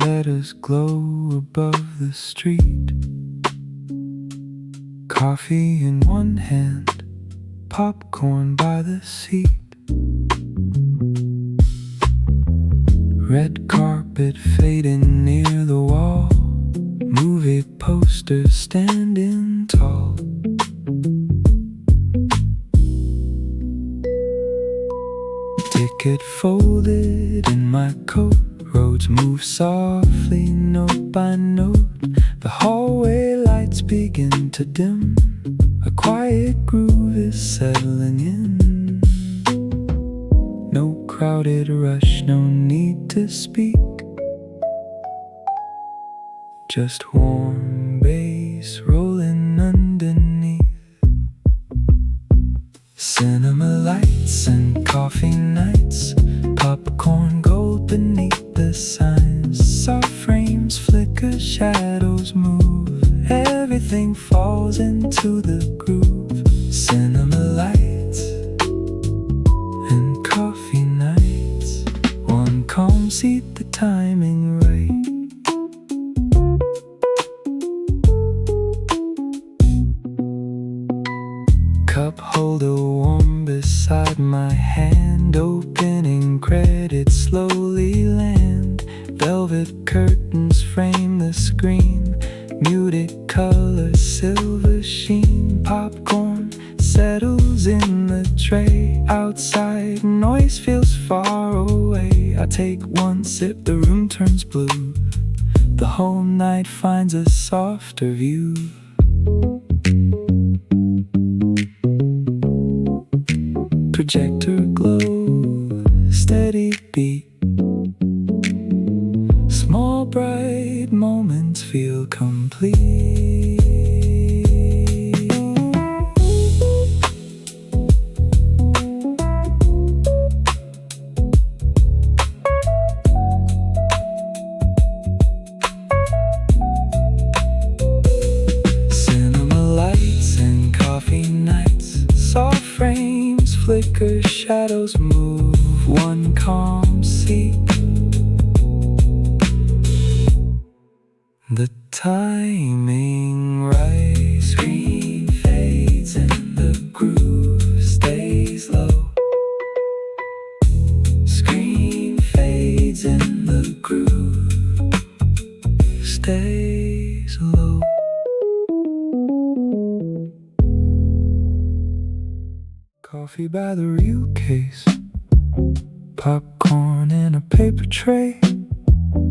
letters glow above the street. Coffee in one hand, popcorn by the seat. Red carpet fading near the wall, movie posters standing tall. Ticket folded in my coat, Rhodes move softly, note by note. The hallway lights begin to dim, a quiet groove is settling in. No crowded rush, no need to speak, just warm bass rolling underneath. Cinema lights and coffee nights, popcorn gold beneath the signs. Soft frames flicker, shadows move, everything falls into the groove. Cinema lights and coffee nights, one calm seat, the timing right. Cup holder warm beside my hand, opening credits slowly land. Velvet curtains frame the screen, muted color, silver sheen. Popcorn settles in the tray, outside noise feels far away. I take one sip, the room turns blue, the whole night finds a softer view. Projector glow, steady beat, small bright moments feel complete. Cinema lights and coffee nights, soft frames flicker, shadows move, one calm seat. The timing right, screen fades and the groove stays low. Screen fades and the groove stays low. Coffee by the real case, popcorn in a paper tray.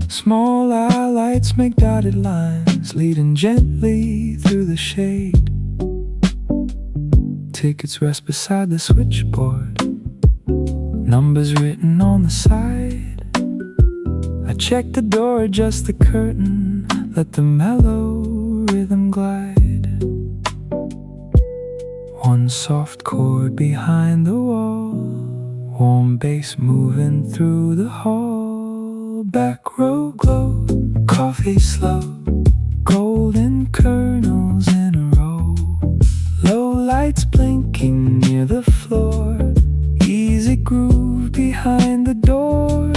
Small eye lights make dotted lines, leading gently through the shade. Tickets rest beside the switchboard, numbers written on the side. I check the door, adjust the curtain, let the mellow rhythm glide. One soft chord behind the wall, warm bass moving through the hall. Back row glow, coffee slow, golden kernels in a row. Low lights blinking near the floor, easy groove behind the door.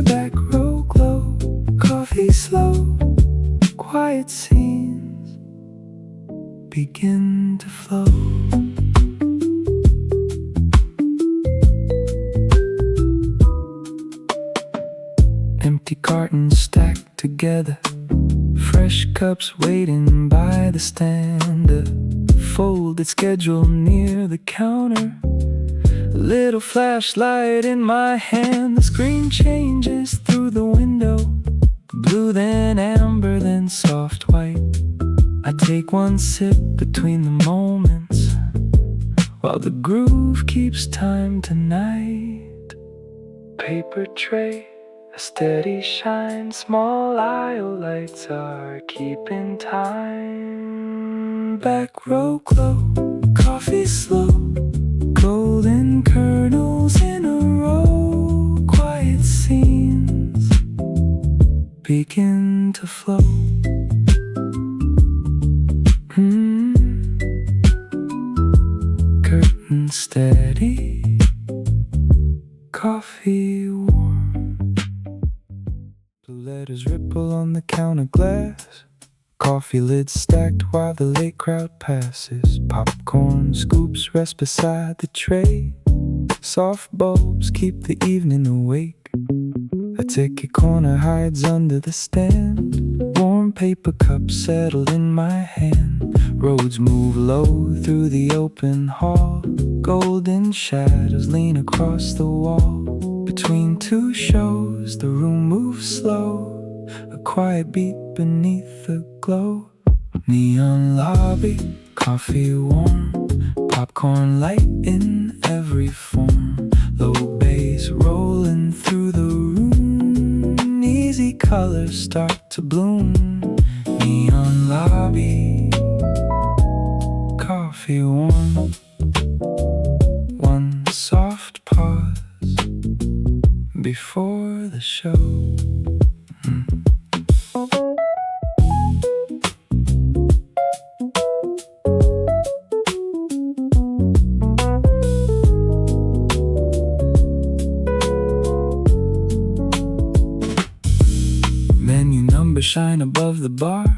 Back row glow, coffee slow, quiet scenes begin to flow. Empty cartons stacked together, fresh cups waiting by the stand. A folded schedule near the counter, a little flashlight in my hand. The screen changes through the window, blue then amber then soft white. I take one sip between the moments, while the groove keeps time tonight. Paper tray, a steady shine, small aisle lights are keeping time. Back row glow, coffee slow, golden kernels in a row. Quiet scenes begin to flow. Curtain steady, coffee warm. letters ripple on the counter glass. Coffee lids stacked while the late crowd passes. Popcorn scoops rest beside the tray. Soft bulbs keep the evening awake. A ticket corner hides under the stand. Warm paper cups settled in my hand. Rhodes move low through the open hall. Golden shadows lean across the wall. Between two shows, the room moves slow. A quiet beat beneath the glow. Neon lobby, coffee warm. Popcorn light in every form. Low bass rolling through the room. Easy colors start to bloom. Neon lobby, coffee warm. One soft pause before the show. Menu numbers shine above the bar.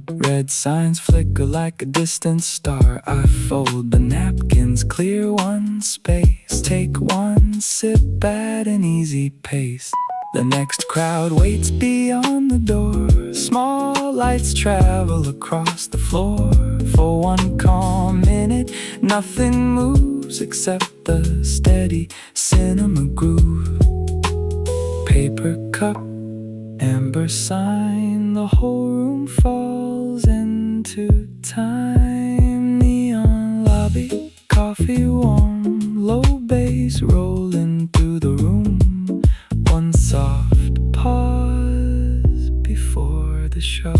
Red signs flicker like a distant star. I fold the napkins, clear one space. Take one sip at an easy pace. The next crowd waits beyond the door. Small lights travel across the floor. For one calm minute, nothing moves except the steady cinema groove. Paper cup, amber sign, the whole room falls into time. Neon lobby, coffee warm, low bass rolling through the room. One soft pause before the show.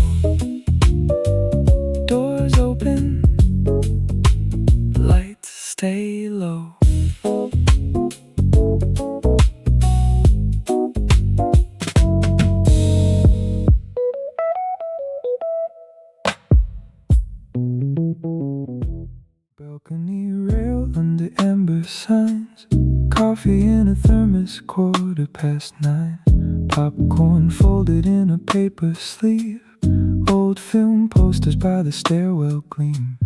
Doors open, lights stay low. Balcony rail under amber signs. Coffee in a thermos, 9:15. Popcorn folded in a paper sleeve. Old film posters by the stairwell gleam.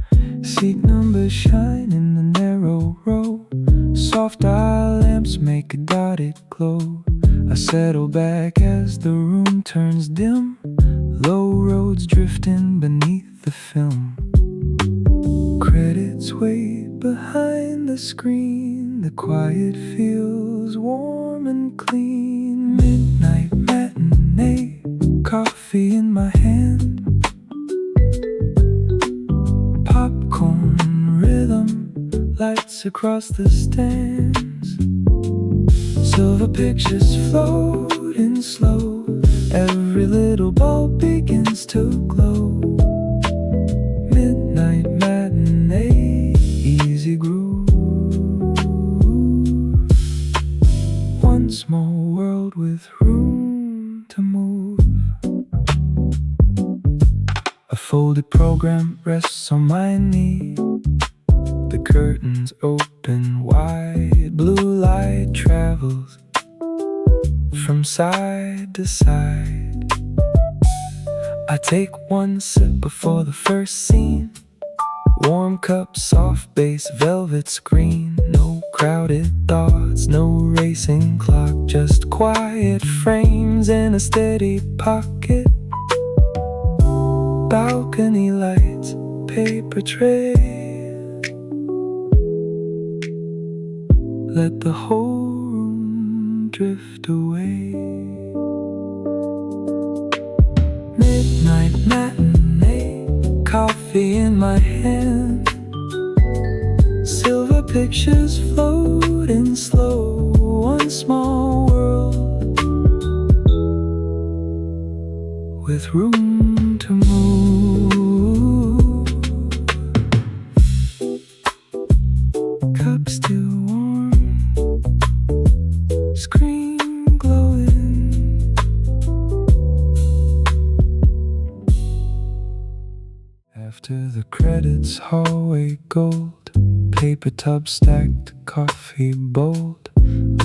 Seat numbers shine in the narrow row. Soft eye lamps make a dotted glow. I settle back as the room turns dim. Low roads drifting beneath the film. Credits wait behind the screen. The quiet feels warm and clean. Midnight matinee, coffee in my hand. Popcorn rhythm, lights across the stands. Silver pictures floating slow. Every little bulb begins to glow. Midnight matinee, easy groove. One small world with room to move. A folded program rests on my knee. The curtains open wide. Blue light travels from side to side. I take one sip before the first scene. Warm cup, soft bass, velvet screen. No crowded thoughts, no racing clock. Just quiet frames in a steady pocket. Balcony lights, paper trail. Let the whole room drift away. Midnight matinee, coffee in my hand. Silver pictures floating slow. One small world with room to move. Cup still warm, screen glowing. After the credits, hallway gold. Paper tub stacked, coffee bold.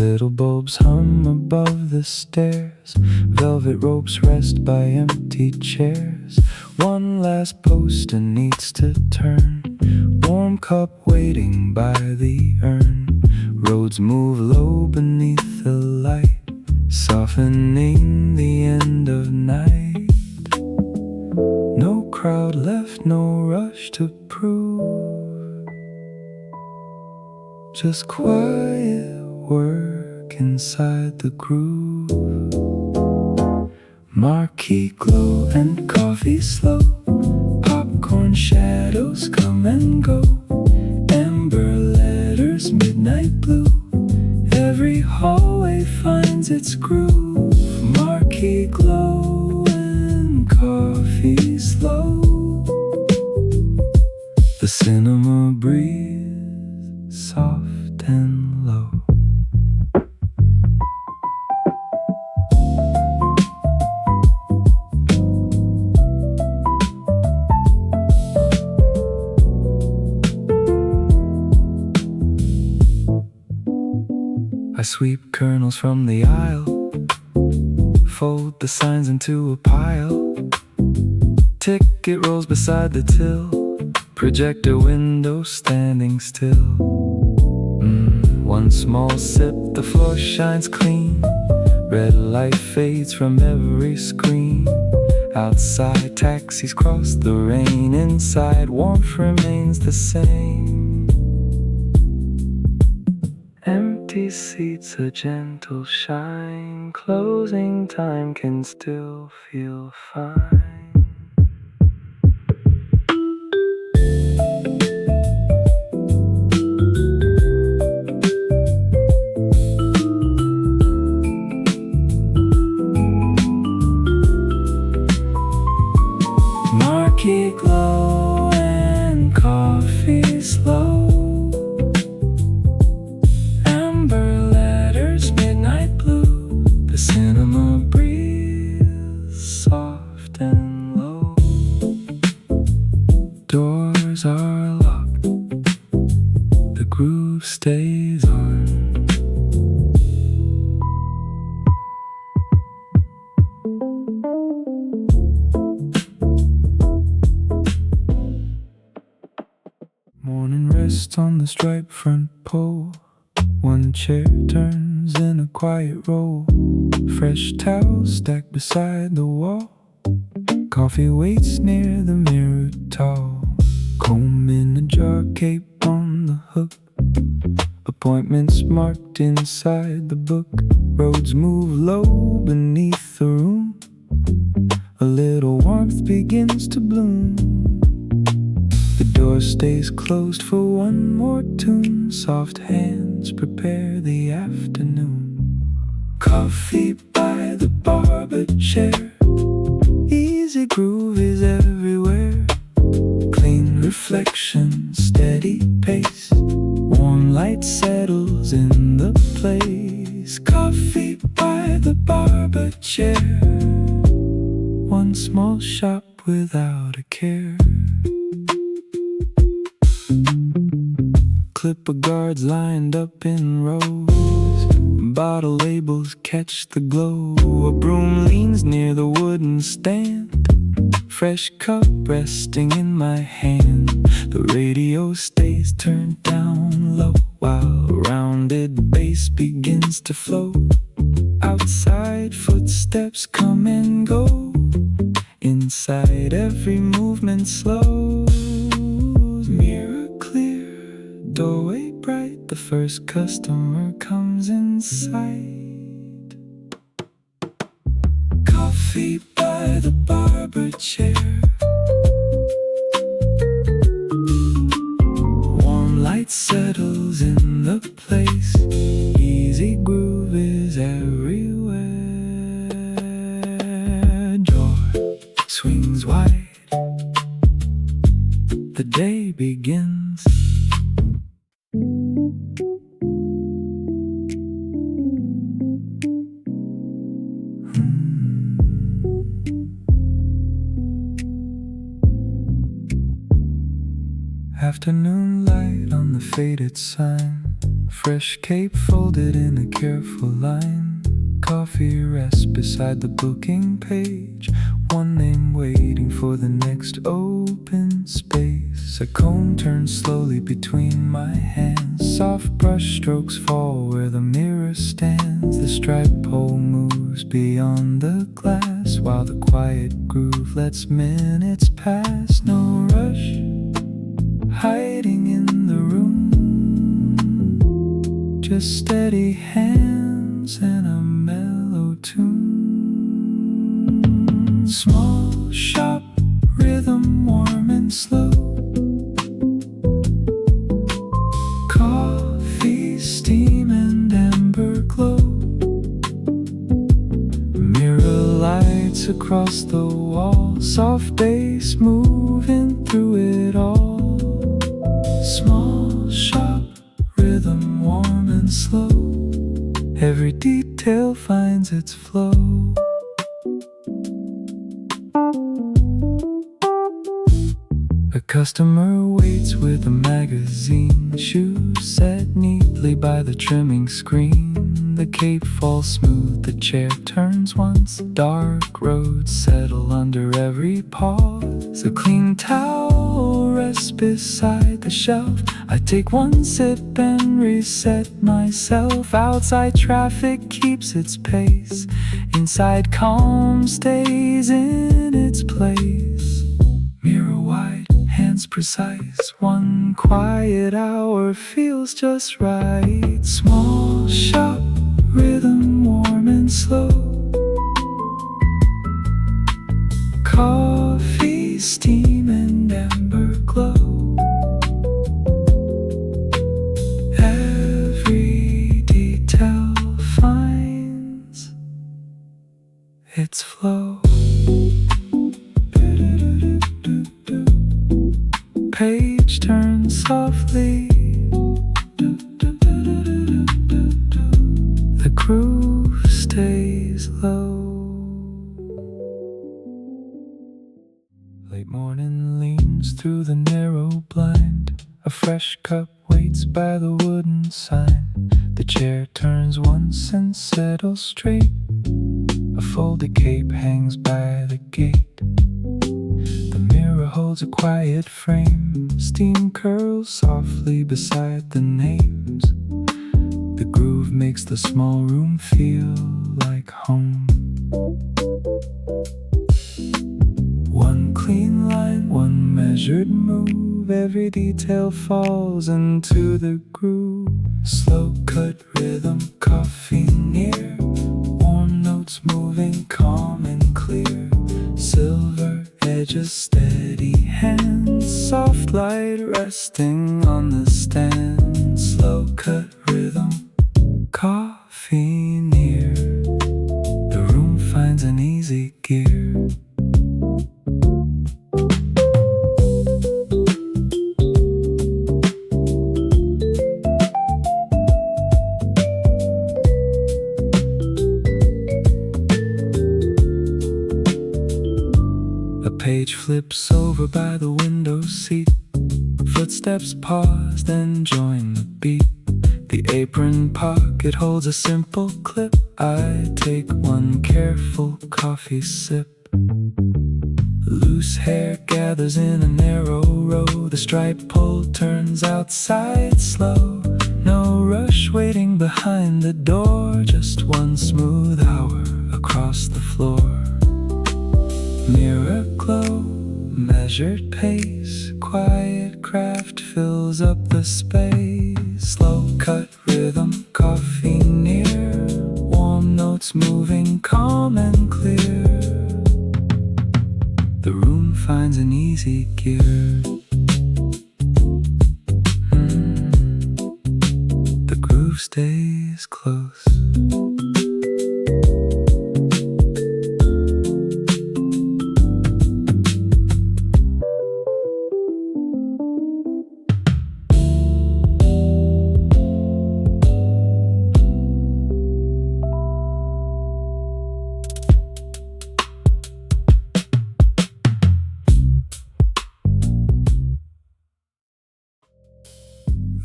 Little bulbs hum above the stairs. Velvet ropes rest by empty chairs. One last poster needs to turn. Warm cup waiting by the urn. Roads move low beneath the light, softening the end of night. No crowd left, no rush to prove. Just quiet work inside the groove. Marquee glow and coffee slow. Popcorn shadows come and go. Amber letters, midnight blue. Every hallway finds its groove. Marquee glow and coffee slow. The cinema breeze, soft and low. I sweep kernels from the aisle, fold the signs into a pile. Ticket rolls beside the till, projector window standing still. One small sip, the floor shines clean. Red light fades from every screen. Outside taxis cross the rain. Inside warmth remains the same. Empty seats, a gentle shine. Closing time can still feel fine. Marquee glow and coffee slow. Cinema breeze, soft and low. Doors are locked, the groove stays on. Morning rest on the striped front pole. One chair turns in a quiet row. Fresh towels stacked beside the wall. Coffee waits near the mirror tall. Comb in a jar, cape on the hook. Appointments marked inside the book. Roads move low beneath the room. A little warmth begins to bloom. The door stays closed for one more tune. Soft hands prepare the afternoon. Coffee by the barber chair. Easy groove is everywhere. Clean reflection, steady pace. Warm light settles in the place. Coffee by the barber chair. One small shop without a care. Clipper guards lined up in rows. Bottle labels catch the glow. A broom leans near the wooden stand. Fresh cup resting in my hand. The radio stays turned down low, while rounded bass begins to flow. Outside footsteps come and go. Inside every movement slows. Mirror clear, doorway bright. The first customer comes in sight. Coffee by the barber chair. Warm light settles in the place. Easy groove is everywhere. Door swings wide. The day begins. Afternoon light on the faded sign. Fresh cape folded in a careful line. Coffee rests beside the booking page. One name waiting for the next open space. A comb turns slowly between my hands. Soft brush strokes fall where the mirror stands. The stripe pole moves beyond the glass, while the quiet groove lets minutes pass. No rush, hiding in the room. Just steady hands and a mellow tune. Small shop, rhythm warm and slow. Coffee, steam and amber glow. Mirror lights across the wall. Soft bass moving through it all. Small shop, rhythm warm and slow. Every detail finds its flow. A customer waits with a magazine. Shoes set neatly by the trimming screen. The cape falls smooth, the chair turns once. Dark Rhodes settle under every pause. A clean towel rests beside the shelf. I take one sip and reset myself. Outside traffic keeps its pace. Inside calm stays in its place. Mirror wide, hands precise. One quiet hour feels just right. Small shop, rhythm warm and slow. Coffee, steam and amber glow. Every detail finds its flow. Page turns softly. The groove stays low. Late morning leans through the narrow blind. A fresh cup waits by the wooden sign. The chair turns once and settles straight. A folded cape hangs by the gate. The mirror holds a quiet frame. Steam curls softly beside the names. The groove makes the small room feel like home. One clean line, one measured move. Every detail falls into the groove. Slow cut rhythm, coffee near. Warm notes moving calm and clear. Silver edges, steady hands. Soft light resting on the stand. Slow cut rhythm, coffee near. The room finds an easy gear. A page flips over by the window seat. Footsteps pause, then join the beat. The apron pocket holds a simple clip. I take one careful coffee sip. Loose hair gathers in a narrow row. The stripe pole turns outside slow. No rush waiting behind the door. Just one smooth hour across the floor. Mirror glow, measured pace. Quiet craft fills up the space. Slow cut rhythm, coffee near. Warm notes moving calm and clear. The room finds an easy gear. The groove stays close.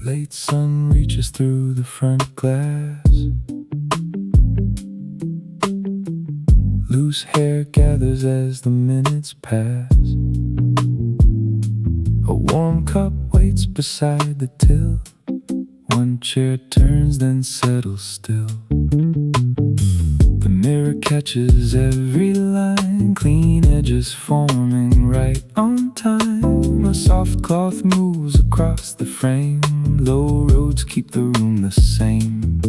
Late sun reaches through the front glass. Loose hair gathers as the minutes pass. A warm cup waits beside the till. One chair turns then settles still. The mirror catches every line, clean edges forming right on time. A soft cloth moves across the frame. Low Rhodes keep the room the same.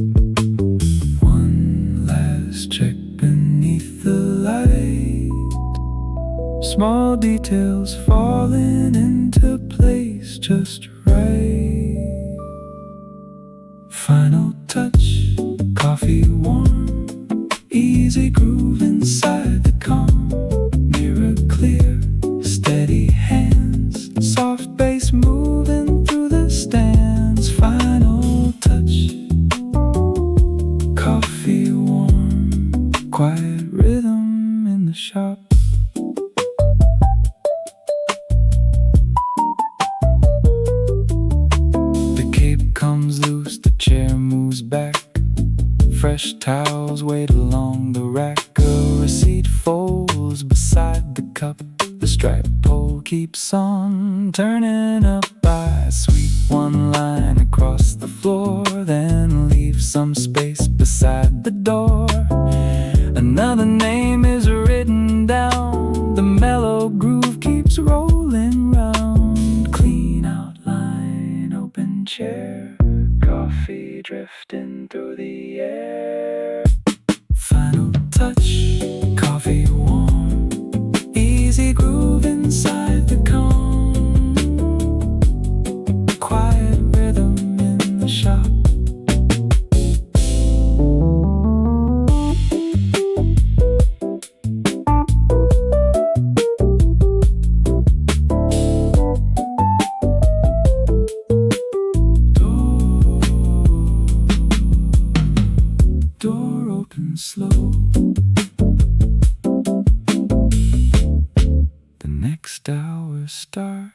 One last check beneath the light. Small details falling into place just right. Final touch, coffee warm, easy groove inside the calm. Mirror clear, steady hands, soft bass moving through the stands. Final touch, coffee warm, quiet rhythm in the shop. The cape comes loose, the chair moves back. Fresh towels wait along the rack. A receipt folds beside the cup. The striped pole keeps on turning up by sweet one line across the floor, then leaves some space beside the door. Another name is written down. The mellow groove keeps rolling round. Clean outline, open chair, coffee drifting through the air. Final touch, coffee warm, easy groove inside the calm. Quiet rhythm in the shop. Door opens slow. The next hour starts.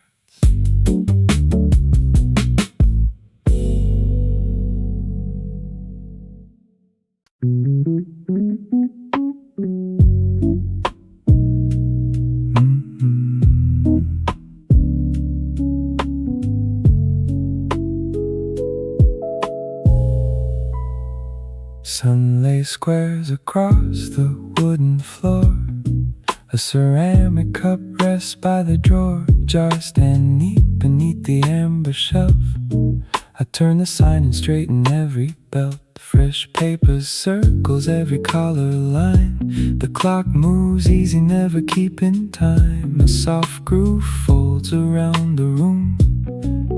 Sun lays squares across the wooden floor. A ceramic cup rests by the drawer. Jars stand neat beneath the amber shelf. I turn the sign and straighten every belt. Fresh papers circles every collar line. The clock moves easy, never keeping time. A soft groove folds around the room.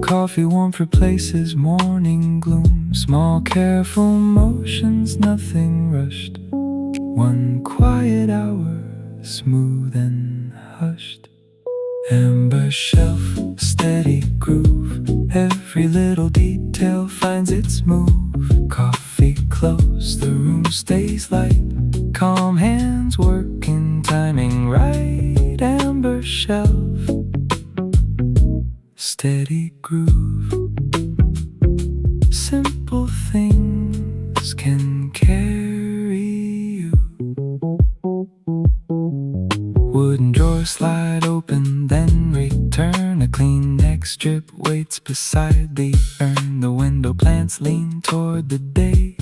Coffee warmth replaces morning gloom. Small careful motions, nothing rushed. One quiet hour, smooth and hushed. Amber shelf, steady groove. Every little detail finds its move. Coffee close, the room stays light. Calm hands working, timing right. Amber shelf, steady groove. Simple things can carry you. Wooden drawer slide open, then return. A clean neck strip waits beside the urn. The window plants lean toward the day,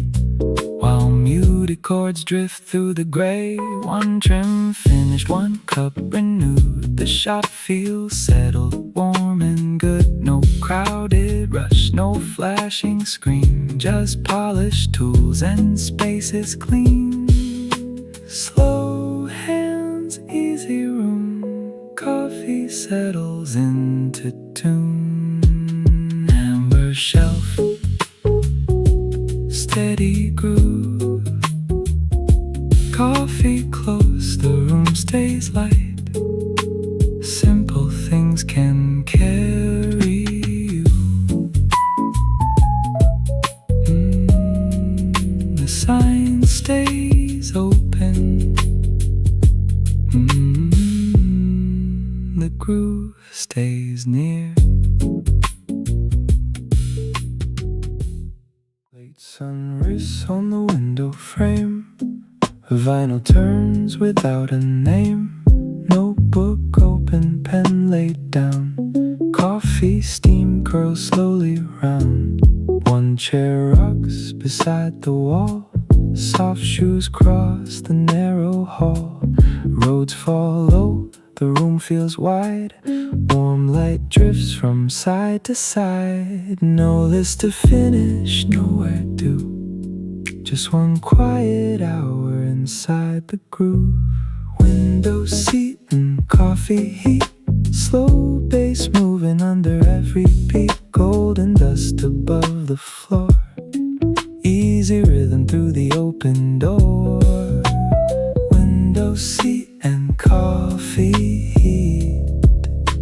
while muted chords drift through the gray. One trim finished, one cup renewed. The shop feels settled, warm and good. No crowded rush, no flashing screen. Just polished tools and spaces clean. Slow hands, easy room. Coffee settles into tune. Amber shelf, steady groove. Coffee close, the room stays light. Simple things can carry you. The sign stays open. The groove stays near. Sunrise on the window frame. Vinyl turns without a name. Notebook open, pen laid down. Coffee steam curls slowly round. One chair rocks beside the wall. Soft shoes cross the narrow hall. Roads follow, the room feels wide. Warm light drifts from side to side. No list to finish, nowhere to. Just one quiet hour inside the groove. Window seat and coffee heat. Slow bass moving under every beat. Golden dust above the floor. Easy rhythm through the open door. Window seat and coffee heat.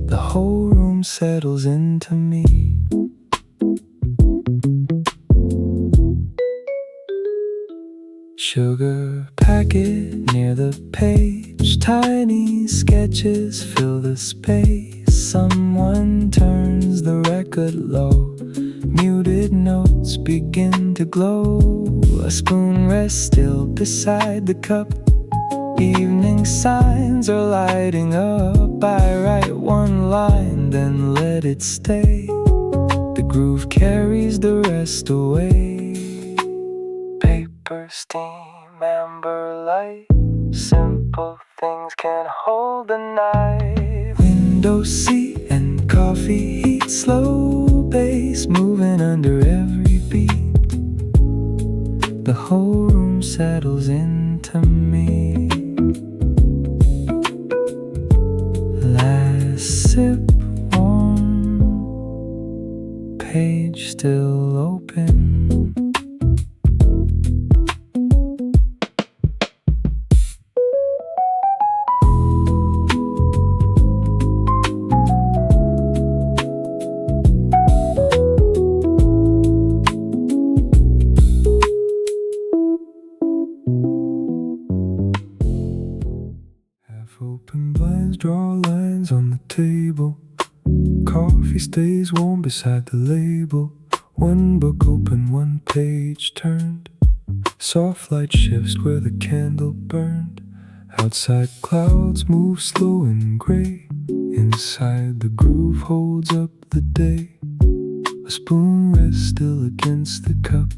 The whole room settles into me. Sugar packet near the page. Tiny sketches fill the space. Someone turns the record low. Muted notes begin to glow. A spoon rests still beside the cup. Evening signs are lighting up. I write one line, then let it stay. The groove carries the rest away. Paper, steam, amber light. Simple things can hold the night. Window seat and coffee heat. Slow bass moving under every beat. The whole room settles into me. Last sip warm, page still open. Open blinds draw lines on the table. Coffee stays warm beside the label. One book open, one page turned. Soft light shifts where the candle burned. Outside clouds move slow and gray. Inside the groove holds up the day. A spoon rests still against the cup.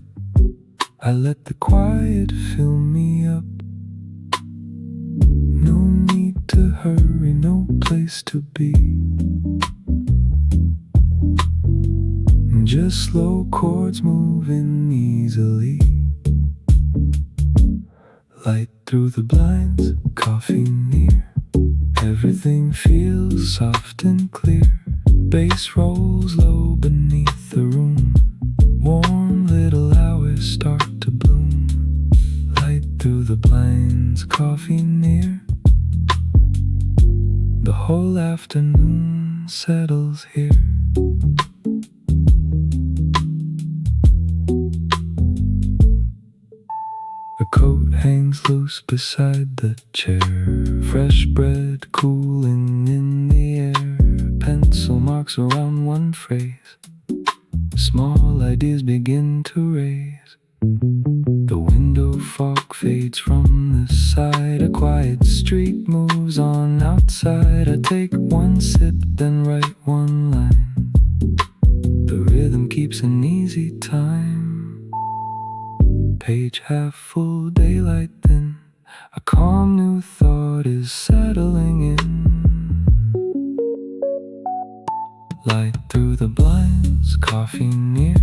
I let the quiet fill me up. No need to hurry, no place to be. Just slow chords moving easily. Light through the blinds, coffee near. Everything feels soft and clear. Bass rolls low beneath the room. Warm little hours start to bloom. Light through the blinds, coffee near. The whole afternoon settles here. A coat hangs loose beside the chair. Fresh bread cooling in the air. Pencil marks around one phrase. Small ideas begin to raise. The window fog fades from the side. A quiet street moves on outside. I take one sip, then write one line. The rhythm keeps an easy time. Page half full, daylight thin. A calm new thought is settling in. Light through the blinds, coffee near.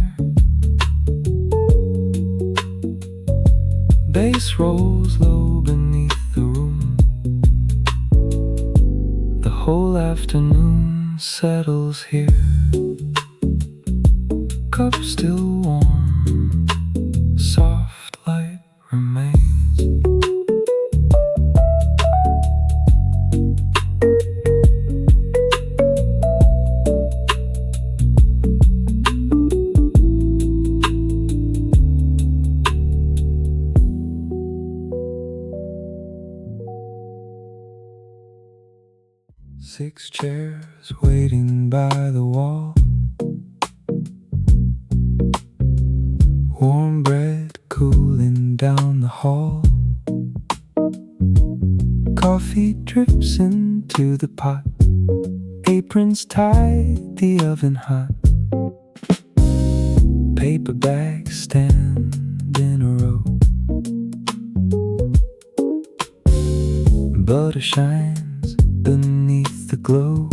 Bass rolls low beneath the room. The whole afternoon settles here. Cup still warm, soft light remains. 6 chairs waiting by the wall. Warm bread drips into the pot. Aprons tied, the oven hot. Paper bags stand in a row. Butter shines beneath the glow.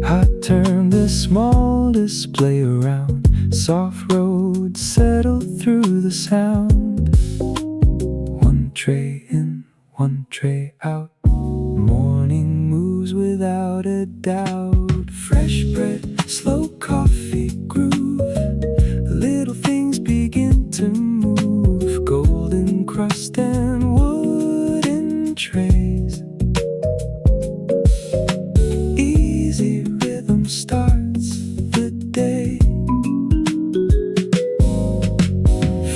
I turn the small display around. Soft Rhodes settle through the sound. One tray in, one tray out. Morning moves without a doubt. Fresh bread, slow coffee groove. Little things begin to move. Golden crust and wooden trays. Easy rhythm starts the day.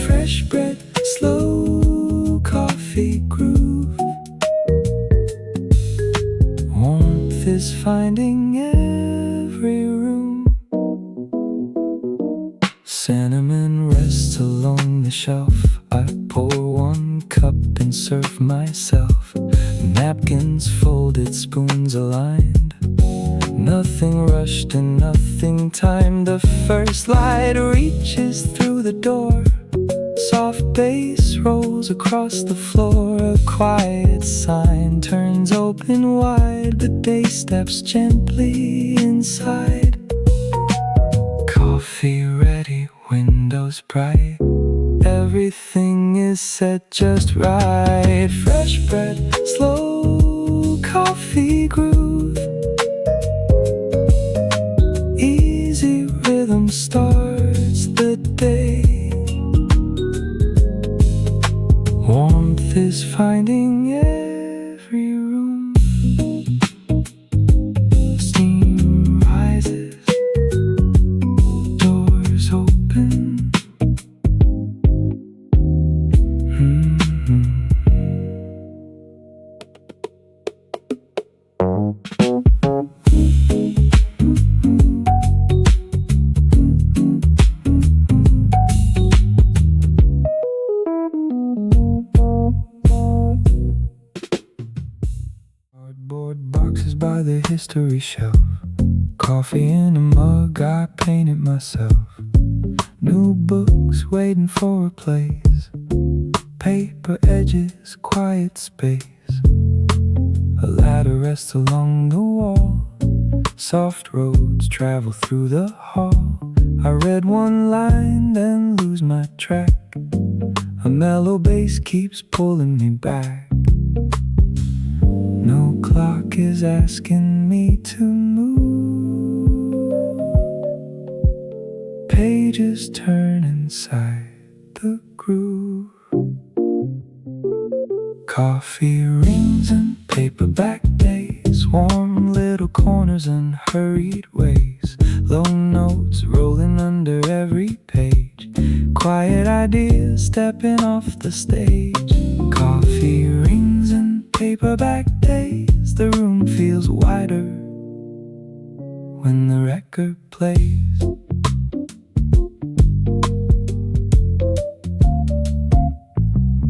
Fresh bread, slow coffee groove. Warmth is finding every room. Cinnamon rests along the shelf. I pour one cup and serve myself. Napkins folded, spoons aligned. Nothing rushed and nothing timed. The first light reaches through the door. Soft bass rolls across the floor. A quiet sign turns open wide. The day steps gently inside. Coffee ready, windows bright. Everything is set just right. Fresh bread, slow coffee groove. Easy rhythm starts the day. Warmth is finding every room. Steam rises, doors open. Cardboard boxes by the history shelf. Coffee in a mug, I painted myself. New books waiting for a place. Paper edges, quiet space. A ladder rests along the wall. Soft roads travel through the hall. I read one line, then lose my track. A mellow bass keeps pulling me back. No clock is asking me to move. Pages turn inside the groove. Coffee rings and paperback days. Warm little corners and hurried ways. Low notes rolling under every page. Quiet ideas stepping off the stage. Coffee rings and paperback days. The room feels wider when the record plays.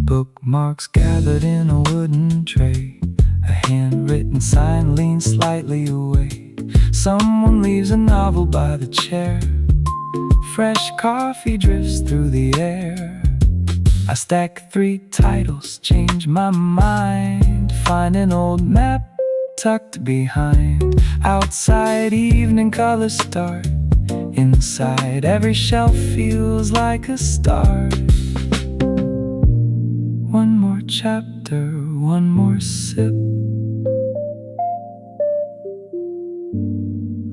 Bookmarks gathered in a wooden tray. A handwritten sign leans slightly away. Someone leaves a novel by the chair. Fresh coffee drifts through the air. I stack 3 titles, change my mind. Find an old map tucked behind. Outside evening colors start. Inside every shelf feels like a start. One more chapter, one more sip.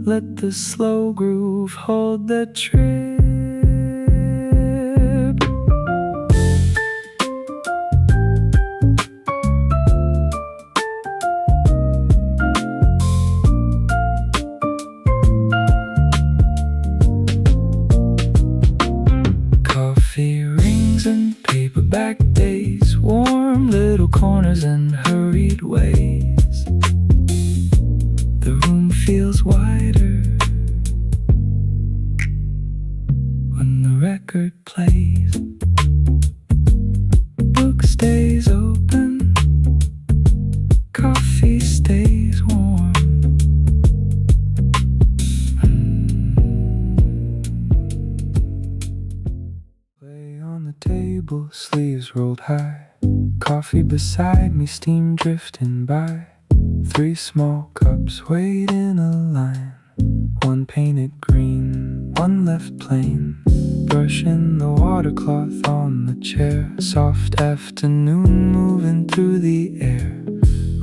Let the slow groove hold the trip. Coffee rings and paperback days. Warm little corners and hurried ways. The room feels wider when the record plays. Book stays open. stays warm. Play on the table, sleeves rolled high. Coffee beside me, steam drifting by. 3 small cups wait in a line. One painted green, one left plain. Brushing the watercloth on the chair. Soft afternoon moving through the air.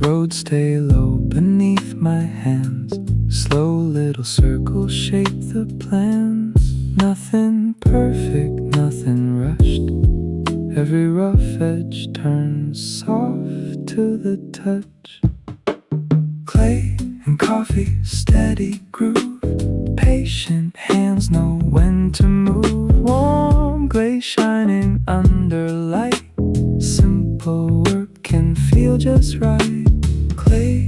Rhodes stay low beneath my hands. Slow little circles shape the plans. Nothing perfect, nothing rushed. Every rough edge turns soft to the touch. Clay and coffee, steady groove. Patient hands know when to move. Warm glaze shining under light. Simple work can feel just right. Clay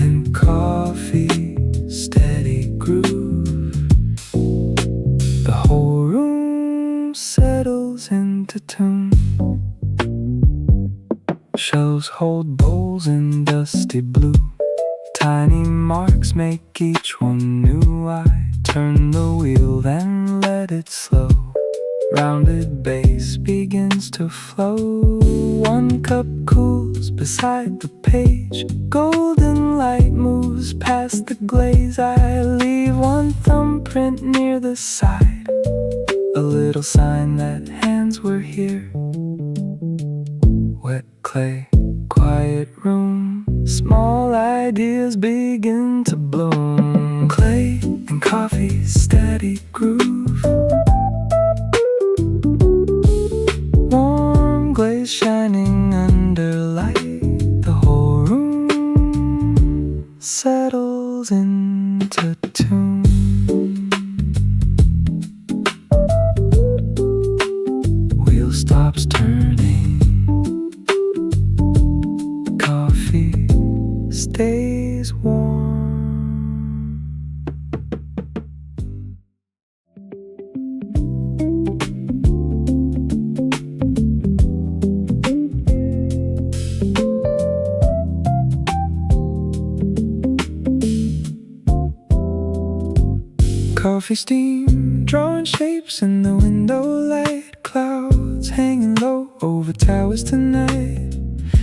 and coffee, steady groove. The whole room settles into tune. Shelves hold bowls in dusty blue. Tiny marks make each one new. I turn the wheel, then let it slow. Rounded base begins to flow. 1 cup cools beside the page. Golden light moves past the glaze. I leave 1 thumbprint near the side. A little sign that hands were here. Wet clay, quiet room. Small ideas begin to bloom. Clay and coffee, steady groove. Warm glaze shining under light. The whole room settles into tune. Wheel stops turning. Coffee stays warm. Coffee steam, drawing shapes in the window light. Clouds hanging low over towers tonight.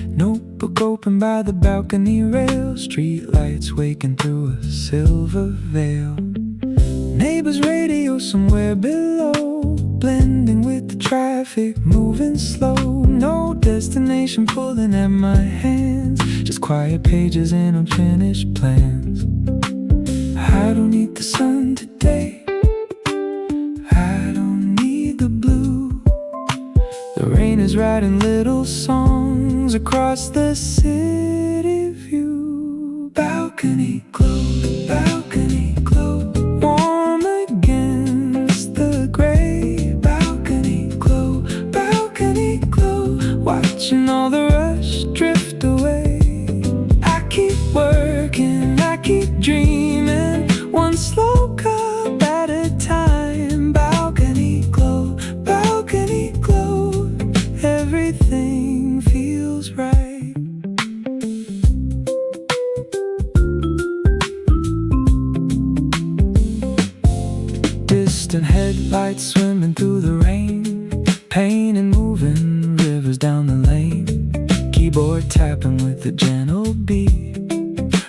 Notebook open by the balcony rail. Street lights waking through a silver veil. Neighbor's radio somewhere below, blending with the traffic, moving slow. No destination pulling at my hands, just quiet pages and unfinished plans. I don't need the sun today, I don't need the blue. The rain is writing little songs across the city view. Balcony glow, balcony glow. Warm against the gray. Balcony glow, balcony glow. Watching all the rush drift away. I keep working, I keep dreaming. 1 slow cup at a time. Balcony glow, balcony glow. Everything feels right. Distant headlights swimming through the rain. Pain and moving rivers down the lane. Keyboard tapping with a gentle beat.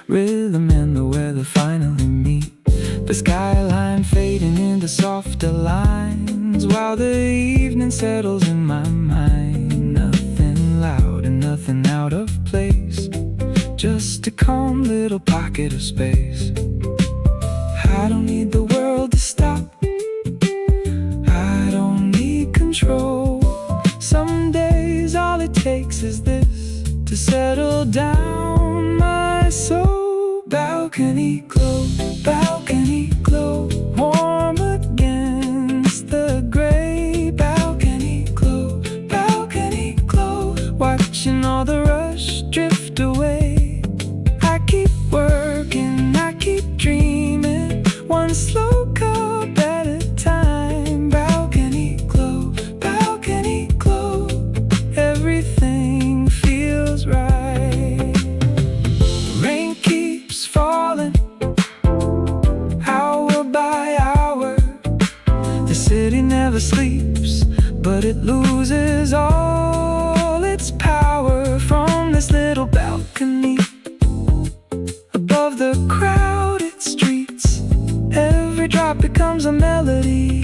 Rhythm and the weather finally meet. The skyline fading into softer lines, while the evening settles in my mind. Nothing loud and nothing out of place, just a calm little pocket of space. I don't need the world to stop, I don't need control. Some days all it takes is this to settle down my soul. Balcony glow, balcony glow. Warm against the gray. Balcony glow, balcony glow. Watching all the rush drift away. I keep working, I keep dreaming. 1 slow cup at a time. Balcony glow, balcony glow. Everything feels right. becomes a melody.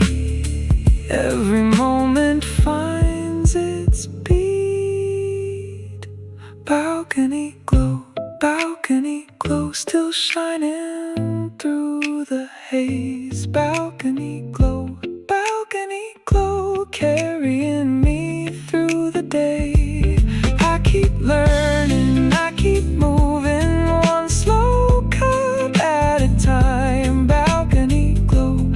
Every moment finds its beat. Balcony glow, still shining through the haze. Balcony glow, carrying me through the day. I keep learning, I keep moving, one slow cup at a time. Balcony glow,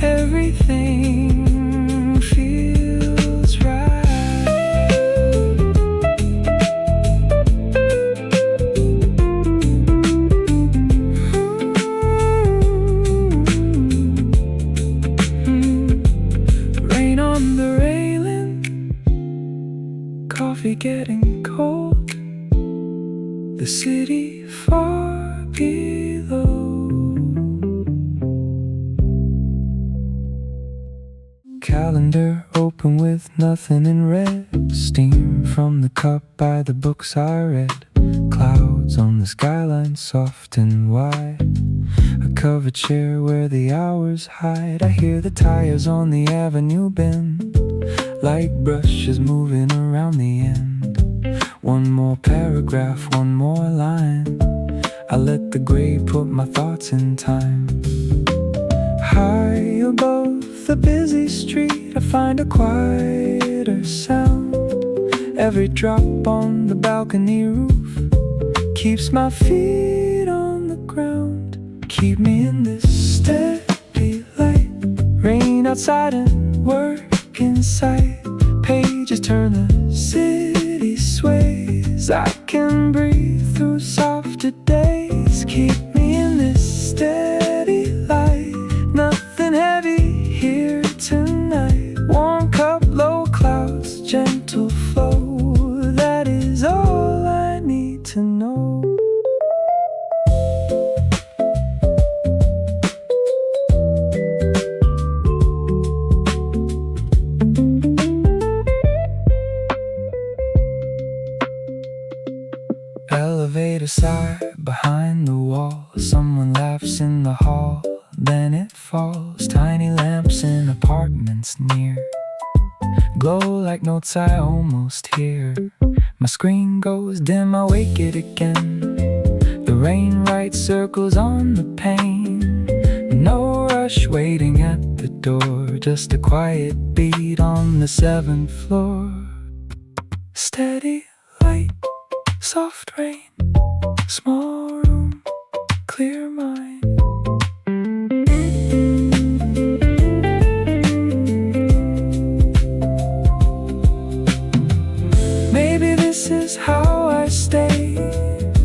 everything feels right. Rain on the railing, coffee getting cold, the city far below. Calendar open with nothing in red. Steam from the cup by the books I read. Clouds on the skyline soft and wide. A covered chair where the hours hide. I hear the tires on the avenue bend, like brushes moving around the end. One more paragraph, one more line. I let the gray put my thoughts in time. High above the busy street, I find a quieter sound. Every drop on the balcony roof keeps my feet on the ground. Keep me in this steady light. Rain outside and work inside. Pages turn, the city sways. I can breathe through softer days. Keep me in this steady light. Nothing heavy here tonight. Warm cup, low clouds, gentle flow. That is all I need to know. Elevator sigh behind the wall. Someone laughs in the hall, then it falls. Tiny lamps in apartments near glow like notes I almost hear. My screen goes dim, I wake it again. The rain writes circles on the pane. No rush waiting at the door, just a quiet beat on the 7th floor. Steady light, soft rain, small room, clear mind. Maybe this is how I stay,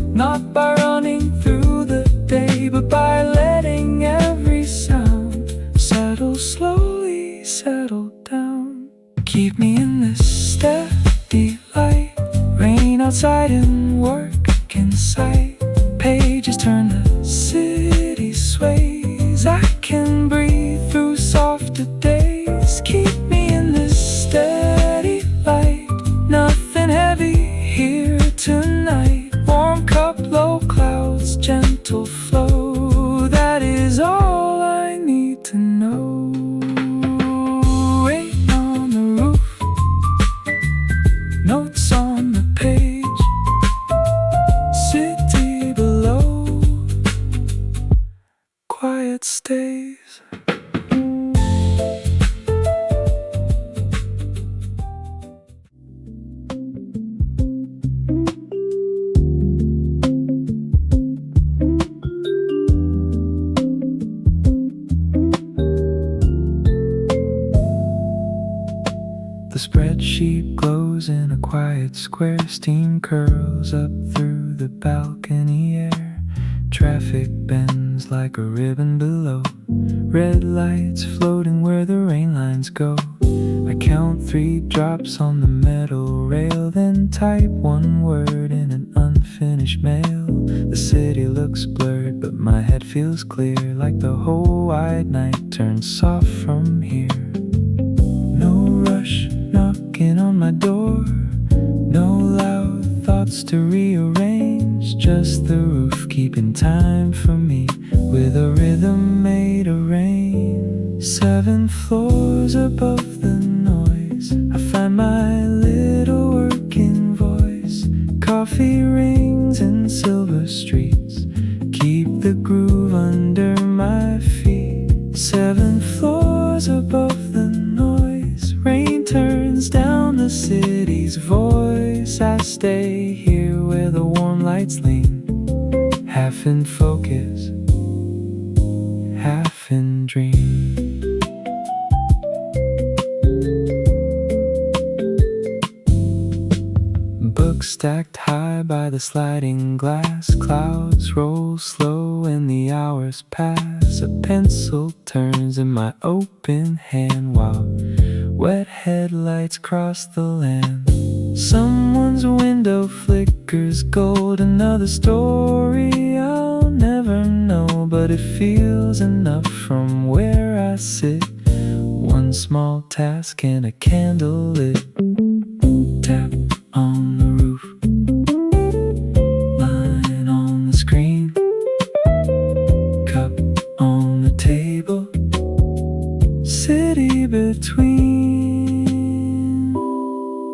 not by running through the day, but by letting every sound settle slowly, settle down. Keep me in this steady light. Rain outside and work inside. Pages turn, the city sways. I can breathe through softer days. Keep me in this steady light. Nothing heavy here tonight. Warm cup, low clouds, gentle flow. That is all I need to know. Rain on the roof, notes on the page. City below, quiet stays. The spreadsheet glows in a quiet square. Steam curls up through the balcony air. Traffic bends like a ribbon below. Red lights floating where the rain lines go. I count 3 drops on the metal rail, then type 1 word in an unfinished mail. The city looks blurred, but my head feels clear, like the whole wide night turns soft from here. No rush knocking on my door, no loud thoughts to rearrange, just the roof keeping time for me. with a rhythm made of rain. 7 floors above the noise, I find my little working voice. Coffee rings and silver streets keep the groove under my feet. 7 floors above the noise, rain turns down the city's voice. I stay here where the warm lights lean, half in focus, half in dream. Books stacked high by the sliding glass, clouds roll slow and the hours pass. A pencil turns in my open hand while wet headlights cross the land. Someone's window flickers gold, another story I'll never know, but it feels enough from where I sit. One small task and a candle lit. Tap on the roof, line on the screen, cup on the table, city between.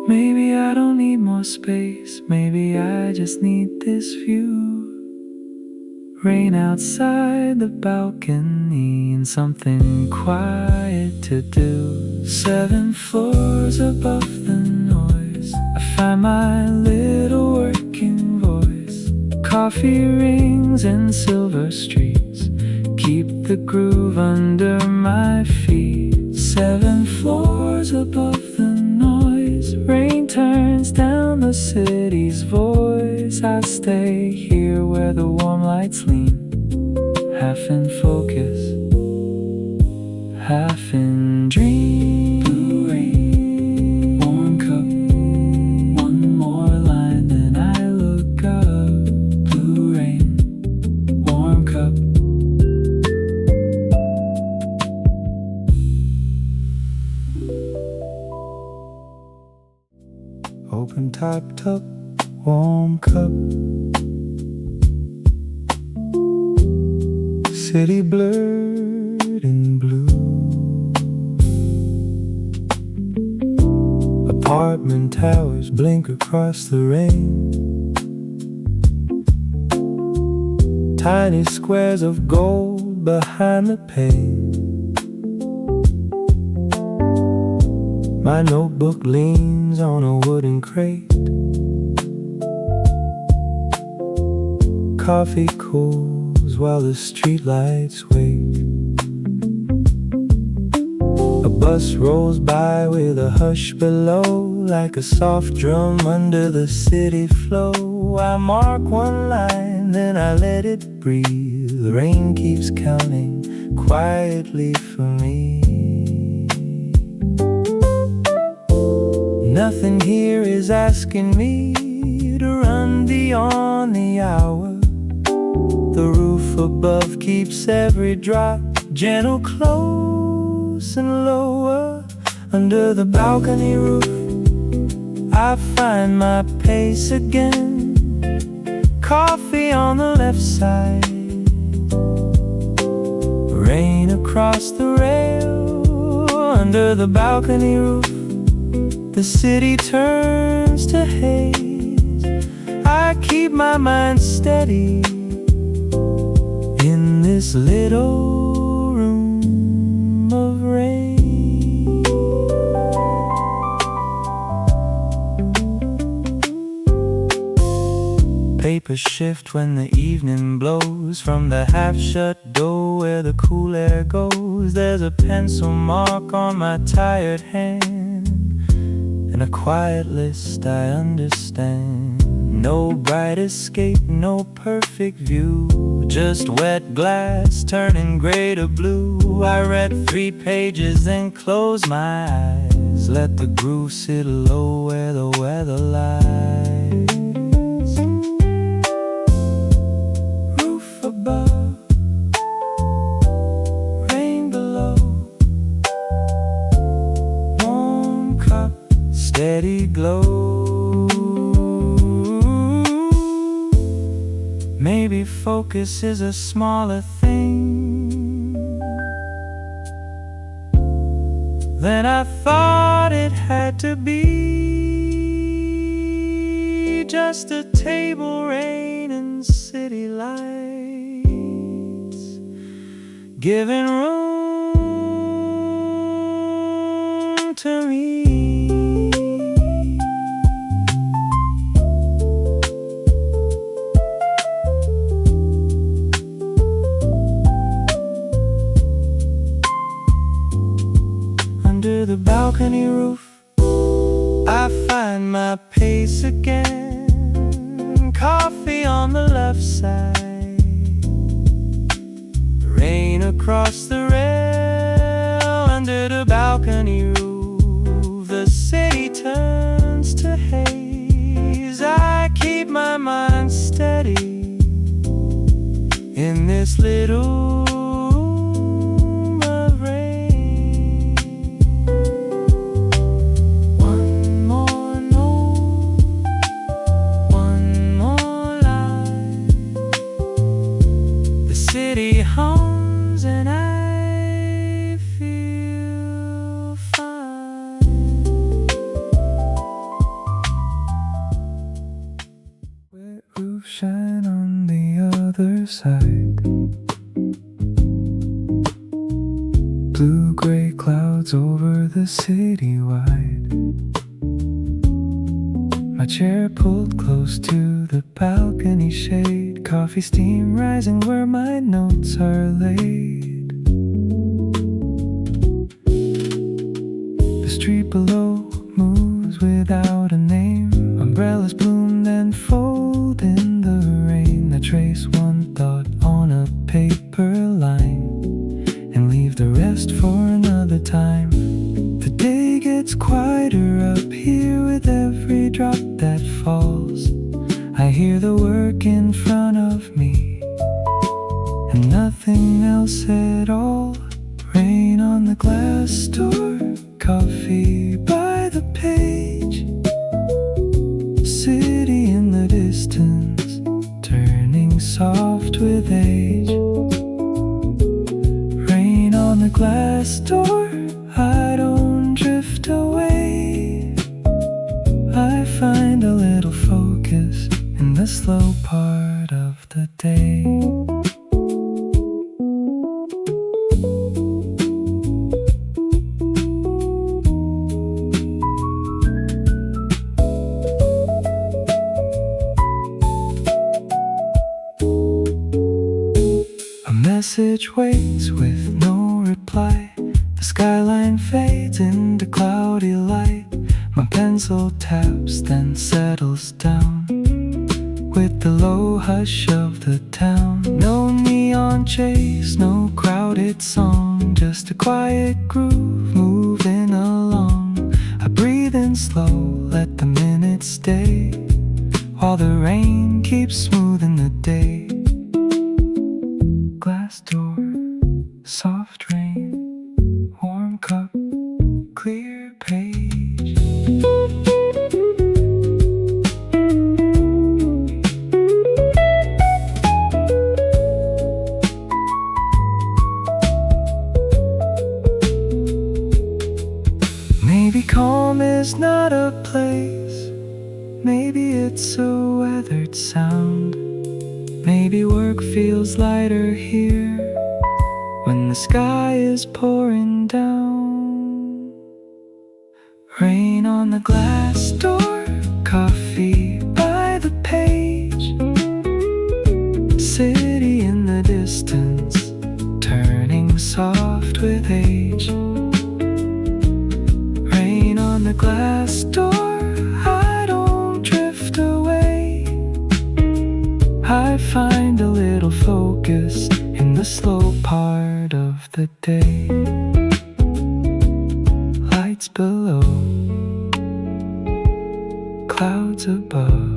Maybe I don't need more space, maybe I just need this view. Rain outside the balcony and something quiet to do. 7 floors above the noise, I find my little working voice. Coffee rings and silver streets keep the groove under my feet. 7 floors above the noise, rain turns down the city's voice. I stay here where the warm lights lean, half in focus, half in dream. Blue rain, warm cup, one more line then I look up. Blue rain, warm cup. Open topped up, warm cup. City blurred in blue. Apartment towers blink across the rain. Tiny squares of gold behind the pane. My notebook leans on a wooden crate. Coffee cools while the streetlights wait. A bus rolls by with a hush below, like a soft drum under the city flow. I mark one line, then I let it breathe. The rain keeps counting quietly for me. Nothing here is asking me to run beyond the hour. The roof above keeps every drop gentle, close and lower. Under the balcony roof, I find my pace again. Coffee on the left side, rain across the rail. Under the balcony roof, the city turns to haze. I keep my mind steady in this little room of rain. Papers shift when the evening blows from the half-shut door where the cool air goes. There's a pencil mark on my tired hand, and a quiet list I understand. No bright escape, no perfect view, just wet glass turning gray to blue. I read 3 pages, then close my eyes. Let the groove sit low where the weather lies. Roof above, rain below, warm cup, steady glow. Maybe focus is a smaller thing, Then I thought it had to be just a table, rain, and city lights, giving room to me. Under the balcony roof, I find my pace again. Coffee on the left side, rain across the rail. Under the balcony roof, the city turns to haze. I keep my mind steady in this little hums and I feel fine. Wet roof shine on the other side. Blue-gray clouds over the city wide. My chair pulled close to the balcony shade. Coffee steam rising where my notes are laid. The street below moves without a name. Umbrellas bloom then fold in the rain. I trace one thought on a paper line and leave the rest for another time. The day gets quieter up here with every drop that falls. I hear the work in front of me and nothing else at all. Rain on the glass door, coffee by the page. City in the distance, turning soft with age. Rain on the glass door, I don't drift away. I find a little focus in the slow part of the day. A message waits with no reply. The skyline fades into cloudy light. My pencil taps then settles down with the low hush of the town. No neon chase, no crowded song, just a quiet groove moving along. I breathe in slow, let the minutes stay, while the rain keeps smoothing the day. Glass door, soft rain, warm cup, clear page. Maybe calm is not a place. Maybe it's a weathered sound. Maybe work feels lighter here when the sky is pouring down. Rain on the glass door, coffee by the page. City in the distance, turning soft with age. Rain on the glass door, I don't drift away. I find a little focus in the slow part of the day. Lights below, clouds above.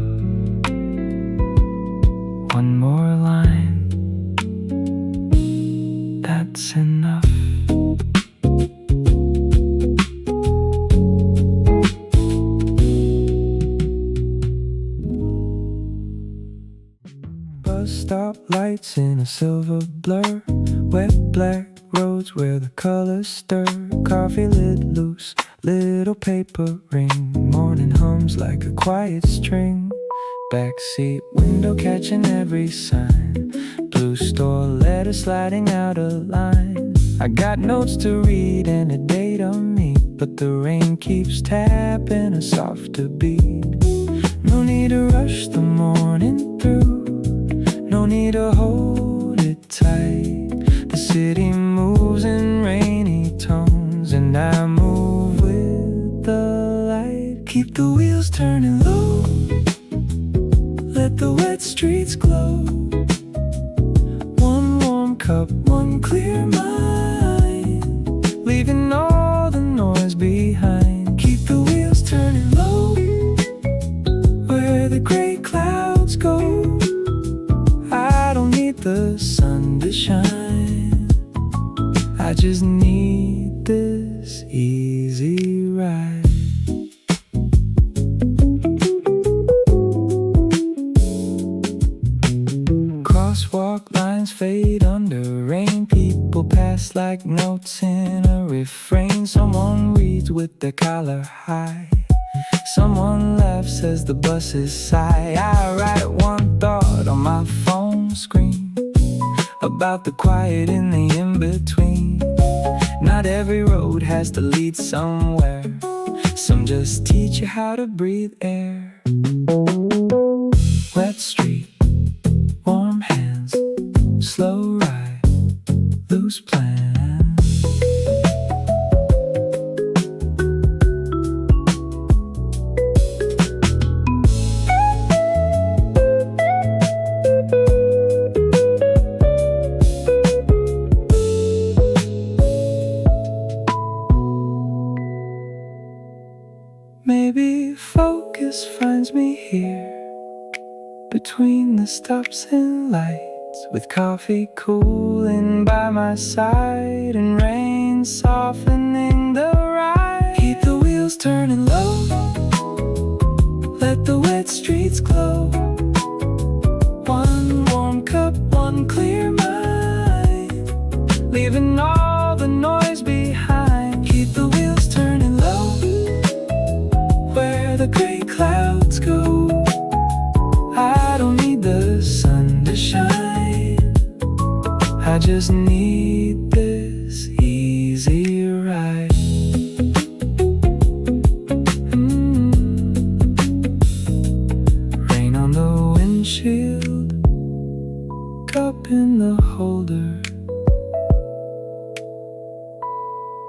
One more line, that's enough. Bus stop lights in a silver blur. Wet black Rhodes where the colors stir, coffee lid loose, little paper ring. Morning hums like a quiet string. Backseat window catching every sign. Blue store letter sliding out a line. I got notes to read and a date on me, but the rain keeps tapping a softer beat. No need to rush the morning through, no need to hold it tight. The city moves in rainy tones, and I move with the light. Keep the wheels turning low, let the wet streets glow. One warm cup, one clear mind, leaving all the noise behind. Keep the wheels turning low, where the gray clouds go. I don't need the sun to shine, I just need this easy ride. Crosswalk lines fade under rain. People pass like notes in a refrain. Someone reads with their collar high, someone laughs as the buses sigh. I write one thought on my phone screen about the quiet in the in-between. Not every road has to lead somewhere, some just teach you how to breathe air. Wet street, warm hands, slow ride, loose plans. Maybe focus finds me here, between the stops and lights, with coffee cooling by my side and rain softening the ride. Keep the wheels turning low, let the wet streets glow. One warm cup, one clear mind, leaving all the noise behind. Keep the wheels turning low, where the gray clouds go. I don't need the sun to shine, I just need this easy ride. Rain on the windshield, cup in the holder,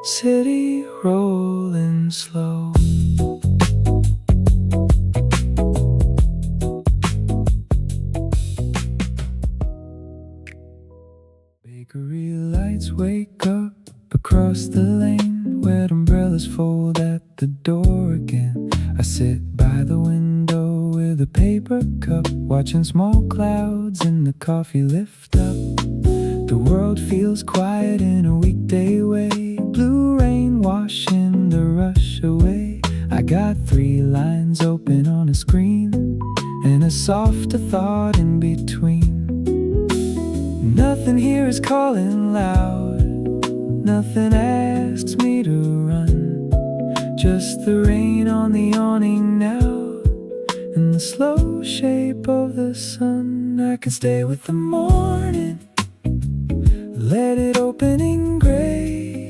city rolling slow. Bakery lights wake up across the lane, wet umbrellas fold at the door again. I sit by the window with a paper cup, watching small clouds in the coffee lift up. The world feels quiet in a weekday way, blue rain washing the rush away. I got 3 lines open on a screen, and a softer thought in between. Nothing here is calling loud, nothing asks me to run, just the rain on the awning now, and the slow shape of the sun. I can stay with the morning, let it open in gray.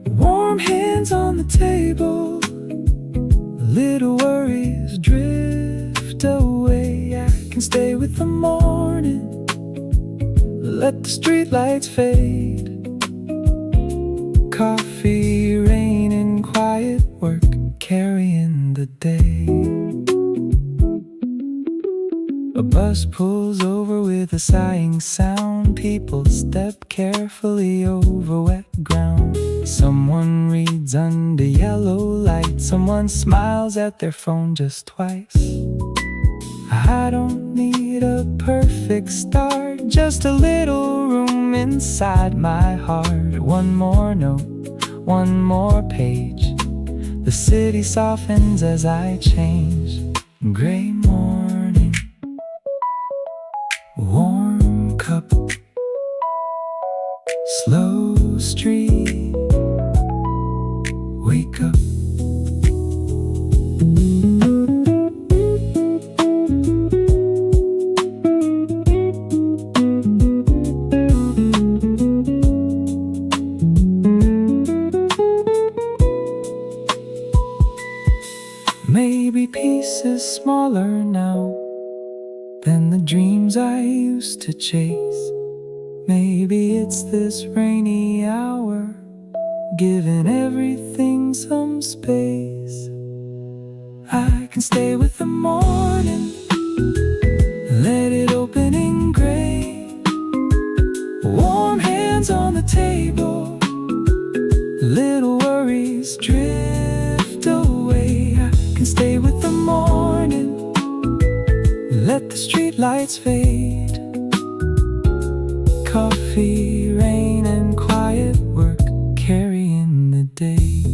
Warm hands on the table, little worries drift away. I can stay with the morning, let the streetlights fade. Coffee, rain, and quiet work carrying the day. A bus pulls over with a sighing sound. People step carefully over wet ground. Someone reads under yellow light. Someone smiles at their phone just twice. I don't need a perfect start, just a little room inside my heart. One more note, one more page. The city softens as I change. Gray morning, warm cup, slow dreams I used to chase. Maybe it's this rainy hour, giving everything some space. I can stay with the morning, let it open in gray. Warm hands on the table, little worries drift away. I can stay with the morning, let the street lights fade. Coffee, rain, and quiet work carrying the day.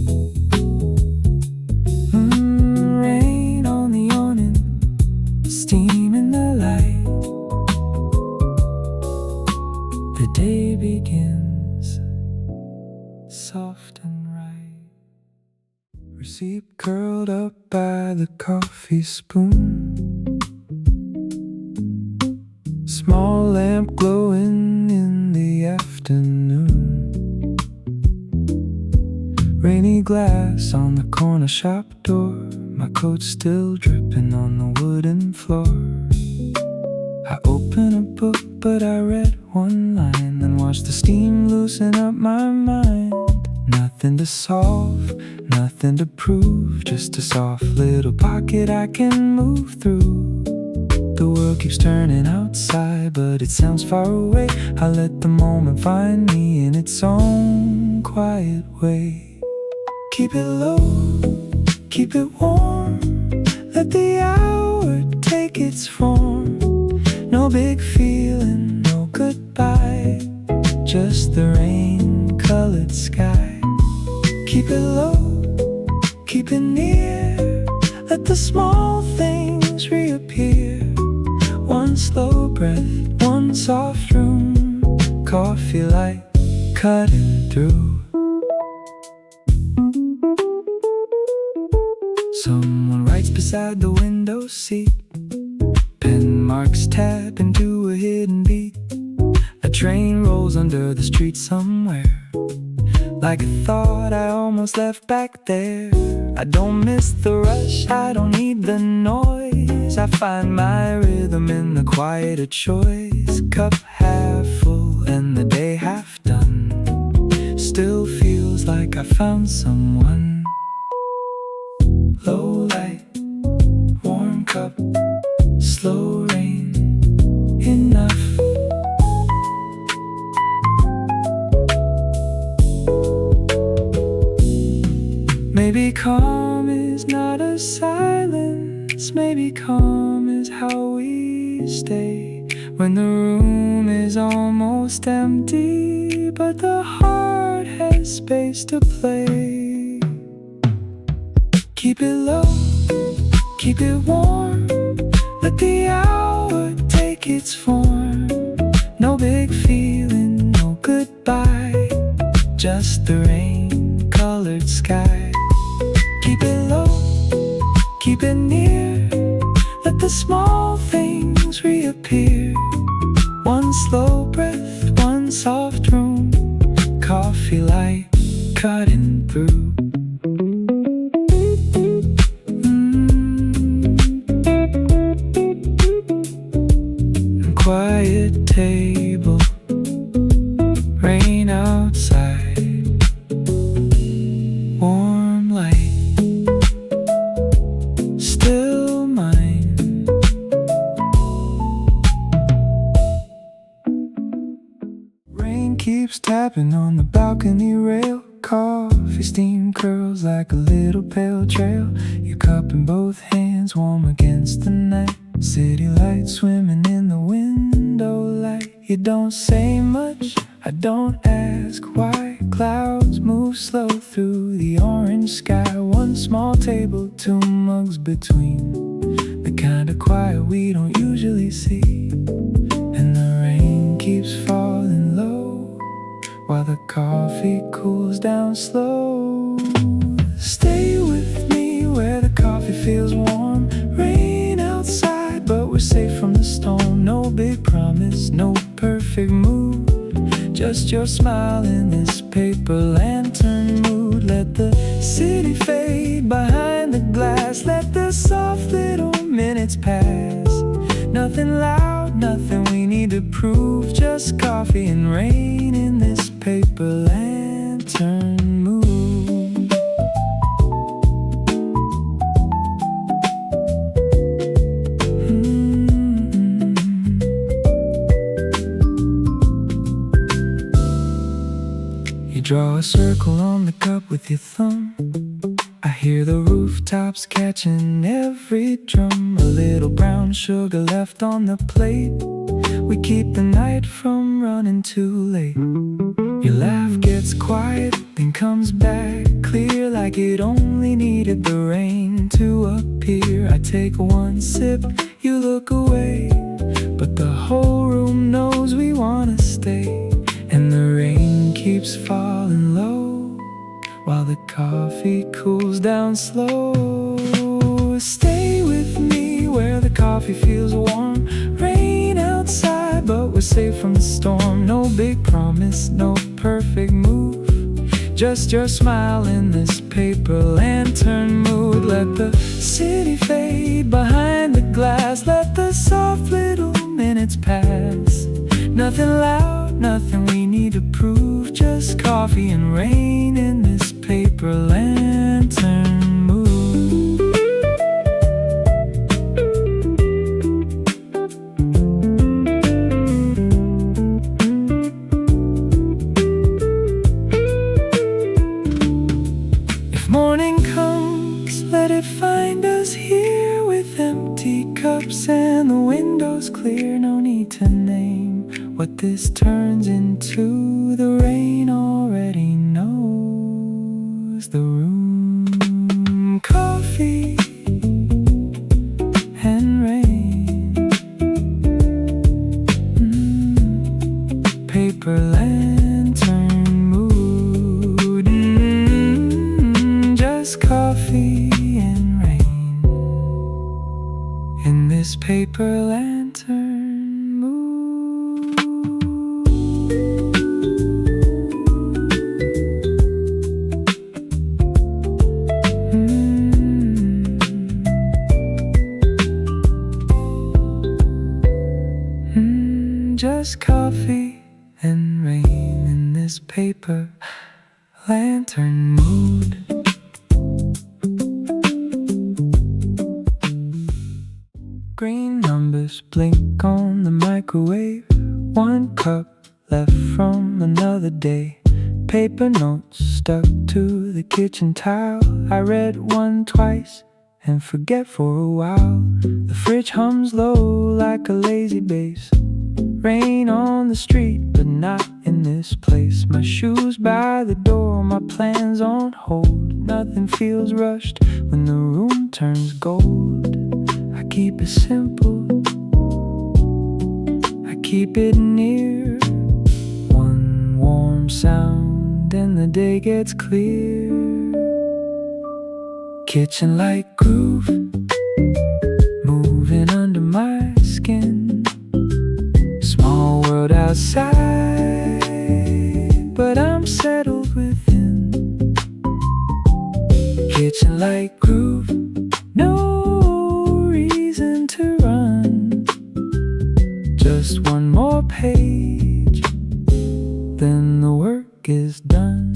Rain on the awning, steam in the light. The day begins soft and right. Receipt curled up by the coffee spoon. Small lamp glowing in the afternoon. Rainy glass on the corner shop door. My coat's still dripping on the wooden floor. I open a book, but I read one line, then watched the steam loosen up my mind. Nothing to solve, nothing to prove, just a soft little pocket I can move through. The world keeps turning outside, but it sounds far away. I let the moment find me in its own quiet way. Keep it low, keep it warm, let the hour take its form. No big feeling, no goodbye, just the rain-colored sky. Keep it low, keep it near, let the small things reappear. One slow breath, one soft room, coffee light cutting through. Someone writes beside the window seat, pen marks tap into a hidden beat. A train rolls under the street somewhere, like a thought I almost left back there. I don't miss the rush, I don't need the noise. I find my rhythm in the quieter choice. Cup half full and the day half done. Still feels like I found someone. Low light, warm cup, slow rain, enough. Maybe calm is not a silence, maybe calm is how we stay when the room is almost empty, but the heart has space to play. Keep it low, keep it warm, let the hour take its form. No big feeling, no goodbye, just the rain-colored sky. Keep it low, keep it near, let the small things reappear. One slow breath, one soft room, coffee light cutting through. Quiet table, rain outside, warm light, still mine. Rain keeps tapping on the balcony rail. Coffee steam curls like a little pale trail. Your cup in both hands, warm against the night. City lights swimming in the window light. You don't say much, I don't ask why. Clouds move slow through the orange sky. One small table, two mugs between, the kind of quiet we don't usually see. And the rain keeps falling low, while the coffee cools down slow. Stay with me where the coffee feels warm. Rain outside, but we're safe from the storm. No big promise, no perfect mood, just your smile in this paper lantern mood. Let the city fade behind the glass, let the soft little minutes pass. Nothing loud, nothing we need to prove. Just coffee and rain in this paper lantern mood. You draw a circle on the cup with your thumb. I hear the rooftops catching every drum. A little brown sugar left on the plate. We keep the night from running too late. Your laugh gets quiet, then comes back clear, like it only needed the rain to appear. I take one sip, you look away, but the whole room knows we wanna stay. And the rain keeps falling low while the coffee cools down slow. Stay with me where the coffee feels warm. Rain outside, but we're safe from the storm. No big promise, no perfect move, just your smile in this paper lantern mood. Let the city fade behind the glass. Let the soft little minutes pass. Nothing loud, nothing we need to prove. Just coffee and rain in this paper lantern mood. If morning comes, let it find us here with empty cups and the windows clear. No need to name what this turns into. The rain already knows the room. Coffee and rain, paper lantern mood, just coffee and rain in this paper lantern. Just coffee and rain in this paper lantern mood. Green numbers blink on the microwave. One cup left from another day. Paper notes stuck to the kitchen tile. I read one twice and forget for a while. The fridge hums low like a lazy bass. Rain on the street, but not in this place. My shoes by the door, my plans on hold. Nothing feels rushed when the room turns gold. I keep it simple, I keep it near. One warm sound and the day gets clear. Kitchen light groove moving under my skin. Small world outside, but I'm settled within. Kitchen light groove, no reason to run. Just one more page, then the work is done.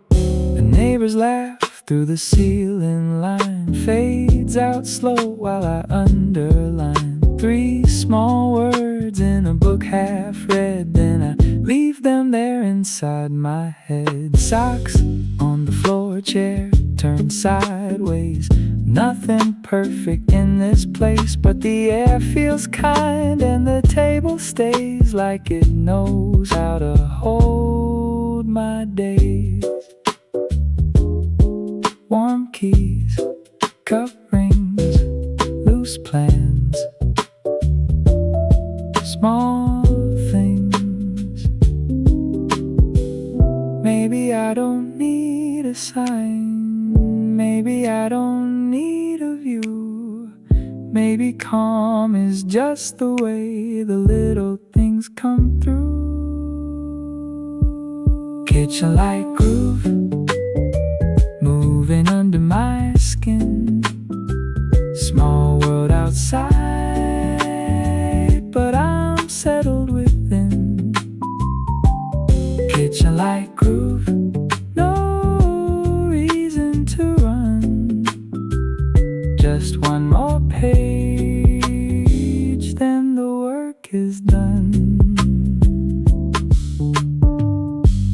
The neighbors laugh through the ceiling line, fades out slow while I underline 3 small words in a book half read. Then I leave them there inside my head. Socks on the floor, chair turned sideways. Nothing perfect in this place, but the air feels kind and the table stays like it knows how to hold my days. Warm keys, cup rings, loose plans, small things. Maybe I don't need a sign, maybe I don't need a view. Maybe calm is just the way the little things come through. Kitchen light groove moving under my skin. Small world outside, Just one more page, then the work is done.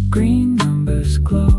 Green numbers glow,